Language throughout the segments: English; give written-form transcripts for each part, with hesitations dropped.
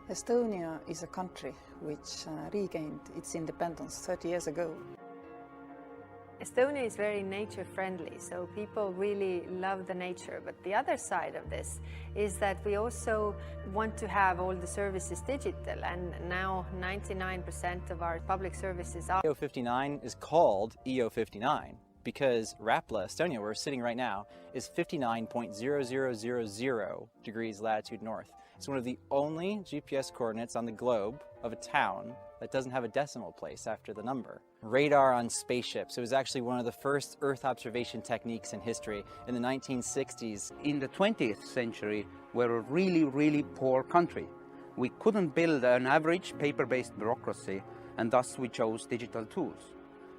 Estonia is a country which regained its independence 30 years ago. Estonia is very nature friendly, so people really love the nature. But the other side of this is that we also want to have all the services digital, and now 99% of our public services are. EO59 is called EO59 because Rapla, Estonia, where we're sitting right now, is 59.0000 degrees latitude north. It's one of the only GPS coordinates on the globe of a town that doesn't have a decimal place after the number. Radar on spaceships. It was actually one of the first Earth observation techniques in history in the 1960s. In the 20th century, we're a really poor country. We couldn't build an average paper-based bureaucracy, and thus we chose digital tools.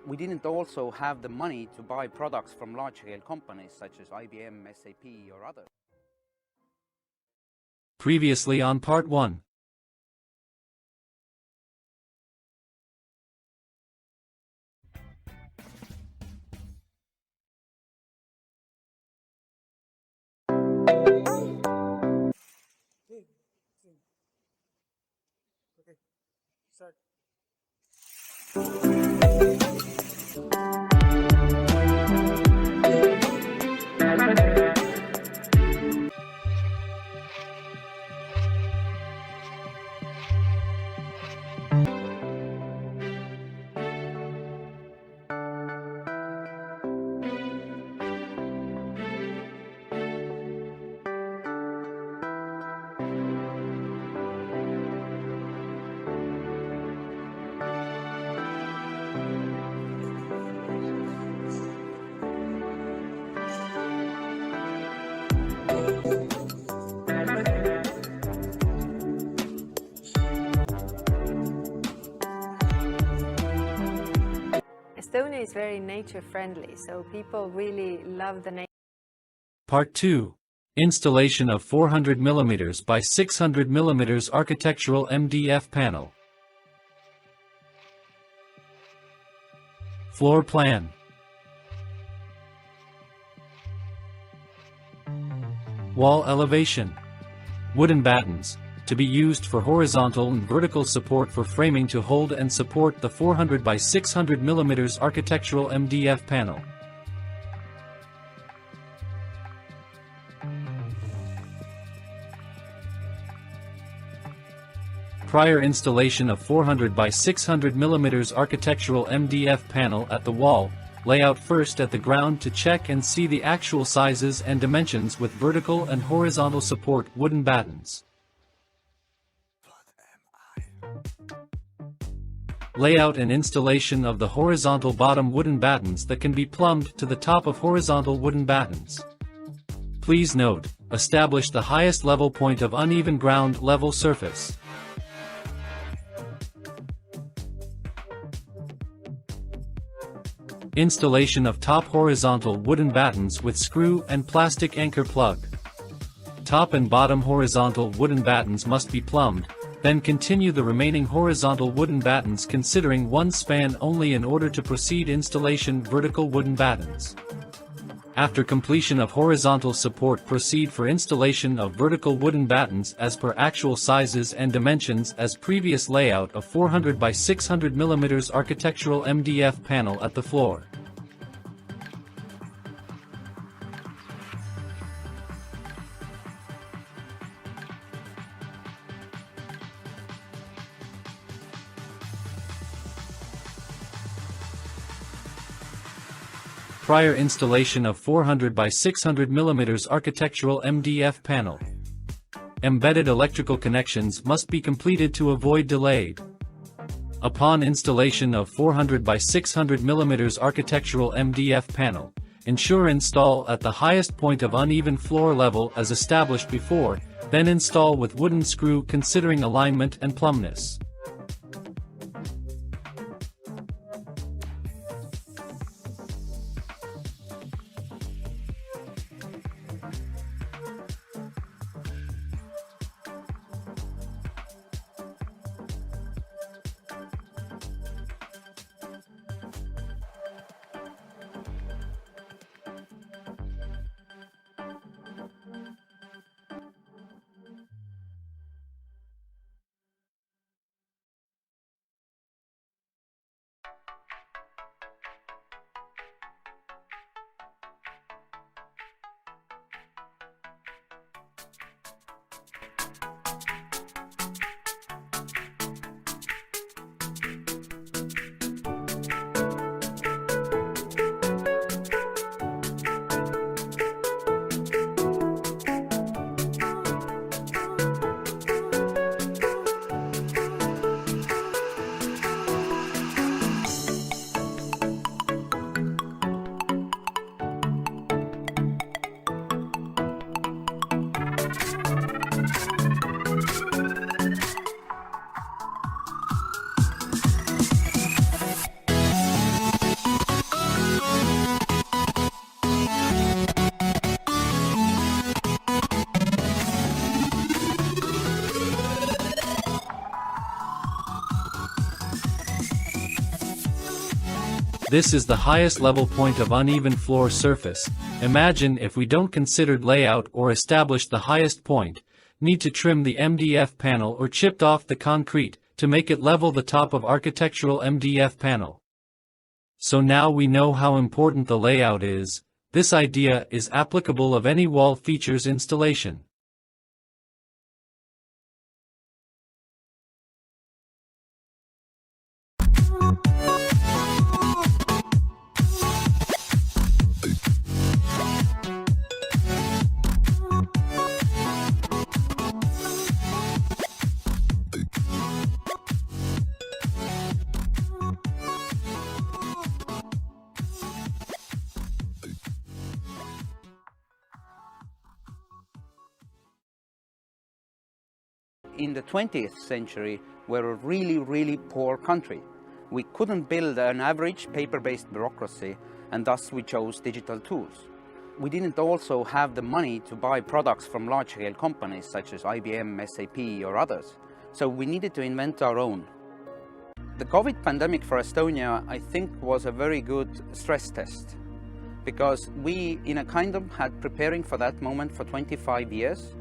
We didn't also have the money to buy products from large-scale companies such as IBM, SAP, or others. Previously on Part 1. Okay, start. Estonia is very nature friendly, so people really love the nature. Part 2. Installation of 400 mm by 600 mm architectural MDF panel. Floor plan. Wall elevation. Wooden battens, to be used for horizontal and vertical support for framing to hold and support the 400 by 600 mm architectural MDF panel. Prior installation of 400 by 600 mm architectural MDF panel at the wall, layout first at the ground to check and see the actual sizes and dimensions with vertical and horizontal support wooden battens. Layout and installation of the horizontal bottom wooden battens that can be plumbed to the top of horizontal wooden battens. Please note, establish the highest level point of uneven ground level surface. Installation of top horizontal wooden battens with screw and plastic anchor plug. Top and bottom horizontal wooden battens must be plumbed, then continue the remaining horizontal wooden battens considering one span only in order to proceed installation vertical wooden battens. After completion of horizontal support, proceed for installation of vertical wooden battens as per actual sizes and dimensions as previous layout of 400 by 600 mm architectural MDF panel at the floor. Prior installation of 400 by 600 mm architectural MDF panel. Embedded electrical connections must be completed to avoid delay. Upon installation of 400 by 600 mm architectural MDF panel, ensure install at the highest point of uneven floor level as established before, then install with wooden screw considering alignment and plumbness. This is the highest level point of uneven floor surface. Imagine if we don't considered layout or established the highest point, need to trim the MDF panel or chipped off the concrete to make it level the top of architectural MDF panel. So now we know how important the layout is. This idea is applicable of any wall features installation. In the 20th century, we're a really poor country. We couldn't build an average paper-based bureaucracy, and thus we chose digital tools. We didn't also have the money to buy products from large-scale companies such as IBM, SAP or others, so we needed to invent our own. The COVID pandemic for Estonia, I think, was a very good stress test, because we, in a kind of, had preparing for that moment for 25 years.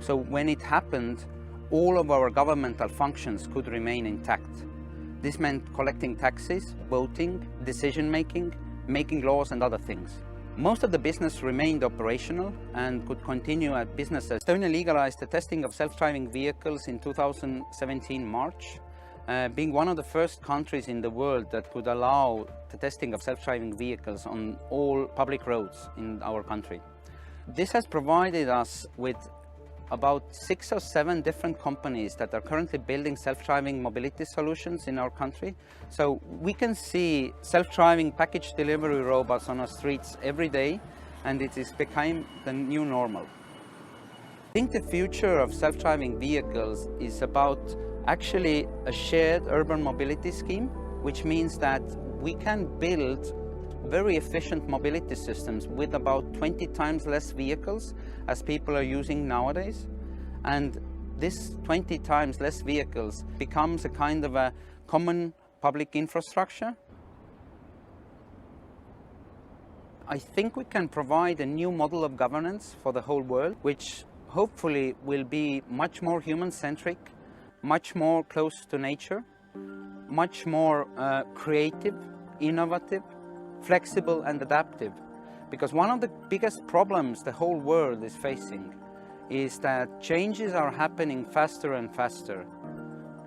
So when it happened, all of our governmental functions could remain intact. This meant collecting taxes, voting, decision-making, making laws and other things. Most of the business remained operational and could continue as business. Estonia legalized the testing of self-driving vehicles in 2017 March, being one of the first countries in the world that could allow the testing of self-driving vehicles on all public roads in our country. This has provided us with about 6 or 7 different companies that are currently building self-driving mobility solutions in our country. So we can see self-driving package delivery robots on our streets every day, and it is becoming the new normal. I think the future of self-driving vehicles is about actually a shared urban mobility scheme, which means that we can build very efficient mobility systems with about 20 times less vehicles as people are using nowadays. And this 20 times less vehicles becomes a kind of a common public infrastructure. I think we can provide a new model of governance for the whole world, which hopefully will be much more human-centric, much more close to nature, much more creative, innovative, flexible and adaptive. Because one of the biggest problems the whole world is facing is that changes are happening faster and faster.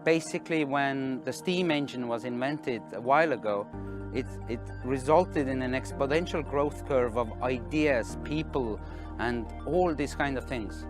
Basically, when the steam engine was invented a while ago, it resulted in an exponential growth curve of ideas, people and all these kind of things.